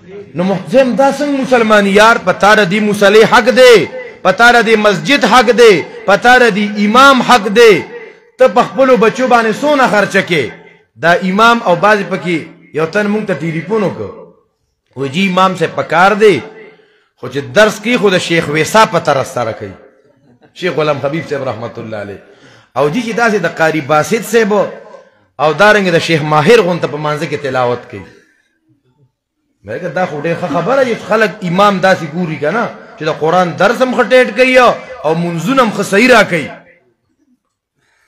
نو محترم دا څنګه مسلمان یار پتا ر دی مصلی حق دی پتا ر دی مسجد حق دی پتا ر دی امام حق دی ته په خپل بچو باندې سونه خرچه کې دا امام او باز پکې یو تن مونږ ته ټلیفون وکړ و جی امام سے پکار دی خو چې درس کې خو د شیخ ویسا په طرف سره کوي شیخ غلام حبیب صاحب رحمت الله علیه او جی چې داسې د قاری باسط صاحب او دارنګ د شیخ ماهر غونته په مانځ کې تلاوت کوي مې دا خو ډېر خبره چې خلک امام داسې ګوري کنه چې د قران درس هم خټېټ کوي او منځونه هم صحیح را کوي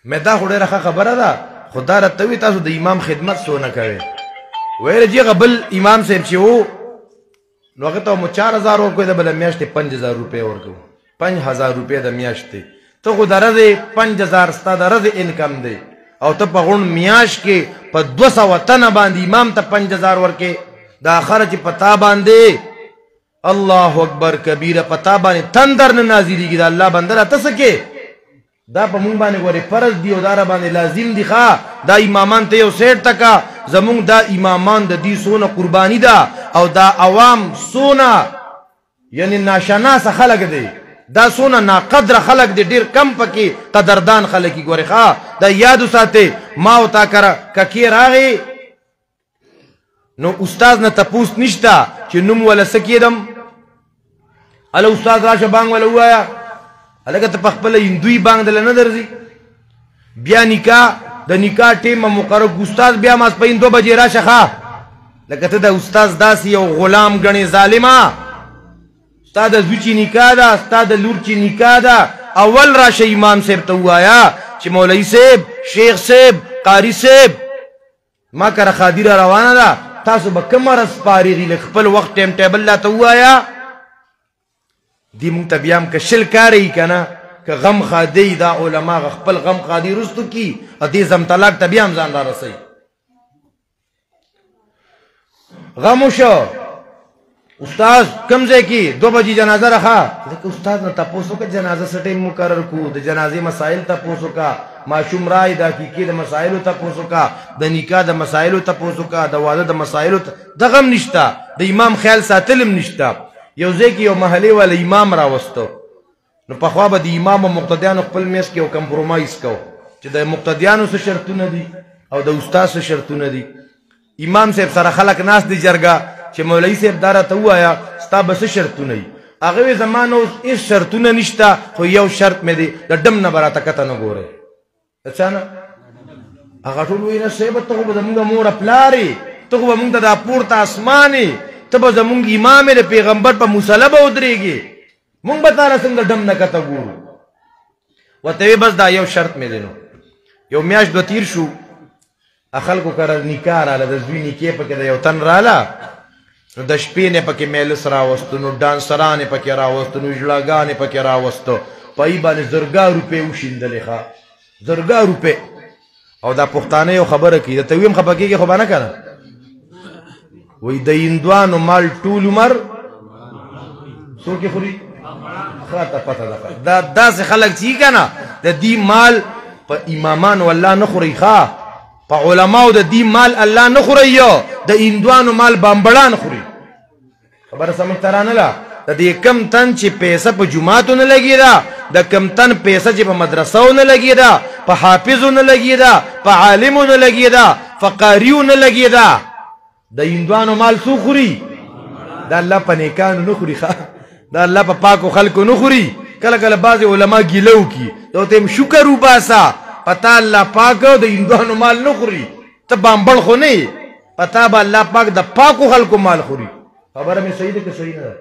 مې دا خو ډېر خبره ده خدا راته وی تاسو د امام خدمت سونه کوي ویل جی قبل امام صاحب چې وو نو هغه ته مو 4000 ورکوي د بل میاشتې 5000 روپے ورکو 5000 روپے د میاشتې ته خو درځي 5000 ستا درځي انکم دی او ته په غون میاش کې په 200 تنه باندې امام ته 5000 ورکې دا خرج پتا باندې الله اکبر کبیره پتا باندې تندر نه نازلېږي دا الله بندره تسکه دا په مونږ باندې غوري فرض دی او دا باندې لازم دی ښا دا امامان ته یو سیټ تکا زمونږ دا امامان د دې سونه قربانی ده او دا عوام سونه یعنی ناشناس خلق دی دا سونه ناقدر خلق دی ډیر کم پکې قدردان خلک ګوري ښا دا یاد ساته ما او تا کرا ککی راغی نو استاد نه تپوس نشتا چې نوم ولا سکیدم ال استاد راشه بانګ ولا وایا الګ ته پخپل هندوی بانګ دل نه درځي بیا نکاح د نکاح ټیم مقرر استاد بیا ماس په 2 بجې راشه ښا لکه ته د استاد داسې یو غلام غني ظالما استاد زوچی نکاح دا استاد لور چی نکاح دا اول راشه امام صاحب ته وایا چې مولوی صاحب شیخ صاحب قاری صاحب ما کر خادره روانه ده تاسو به کمر سپاریږي خپل وخت ټیم ټیبل لا ته وایا دی مونږ ته بیا هم کشل کاری کنه که غم خادی دا علما خپل غم خادی رستو کی ا دې زم طلاق ته بیا هم ځان را رسي غم شو استاد کمزه کی 2 بجې جنازه راخه ځکه استاد نه تاسو کې جنازه سټیم مقرر کو د جنازې مسائل تاسو کا معشوم رای د حقیقي د مسائل تاسو کا د نکاح د مسائل تاسو کا د واده د مسائل د غم نشتا د امام خیال ساتلم نشتا یو ځکه یو محلي ول امام راوستو نو په خوا به د امام او مقتدیانو خپل میس کې یو کمپرومایز کو چې د مقتدیانو څه شرطونه دي او د استاد څه شرطونه دي امام صاحب سره خلک ناس دي جرګه چې مولوی صاحب دارا ته وایا ستا بس شرطونه دي هغه زمانه اوس هیڅ شرطونه نشته خو یو شرط مې دی د ډم نه براته کته نه ګوره اچانه هغه ټول وینا صاحب ته به زموږ مور پلاری ته به موږ د پورته اسماني ته به زموږ امام د پیغمبر په مصلی به ودرېږي مونږ به تعالی څنګه ډم نه کته ګورو وته بس دا یو شرط مې دینو یو میاش دو تیر شو خلکو کړه نکاح رااله د زوی نکاح پکې د یو تن رااله نو د شپې نه پکې میلس راوستو نو ډانسرانه پکې راوستو نو ژړاګانې پکې راوستو پای باندې زرګا روپے وشیندلې ښا زرګا روپے او دا پښتانه یو خبره کوي د تویم خپکیږي خو باندې کنه وای د هندوانو مال ټول عمر څوک خوري خاطه پته ده دا داسې خلک چې کنه د دې مال په امامان والله نه خوري ښا په علماو د دې مال الله نه خوري د هندوانو مال بامبړان خوري خبره سمجھ ترانه لا د دې کم تن چې پیسې په جمعاتو نه لګي دا د کم تن پیسې چې په مدرسو نه لګي دا په حافظو نه لګي دا په عالمو نه لګي دا فقاریو نه لګي دا د هندوانو مال څو خوري دا الله په نیکانو نه خوري ښا دا الله په پاکو خلکو نه خوري کله کله بعض علما ګیلو کی ته تم شکر وباسا پتا الله پاک د هندوانو مال نه خوري ته بامبل خو نه پتا به الله پاک د پاکو خلکو مال خوري خبره مې صحیح ده که صحیح نه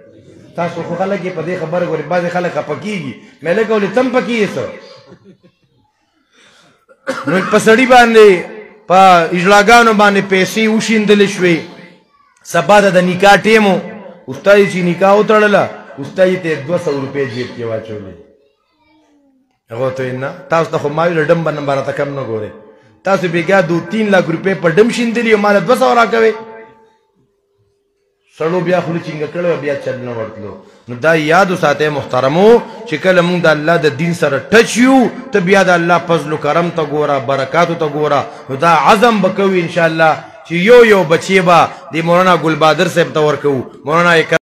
تاسو خو خلک په دې خبره غوري بعض خلک پکېږي مې له کولې تم پکې سو نو په سړی باندې په اجلاګانو باندې پیسې وشیندل شوې سبا د نکاح ټیمو استاد چې نکاح وتړله استاد ته 200 روپے جیب کې واچولې هغه ته نه تاسو ته خو ما ویل ډم باندې نمبر ته کم نه ګوره تاسو بیګا 2-3 لک روپے په ډم شیندلې مال 200 راکوي سړو بیا خو چنګ کړو بیا چل نه ورتلو نو دا یاد ساته محترمو چې کله موږ د الله د دین سره ټچ یو ته بیا د الله فضل و کرم ته ګوره برکات ته ګوره نو دا عزم وکوي ان شاء الله چې یو بچی با د مولانا ګل بهادر صاحب ته ورکو. مولانا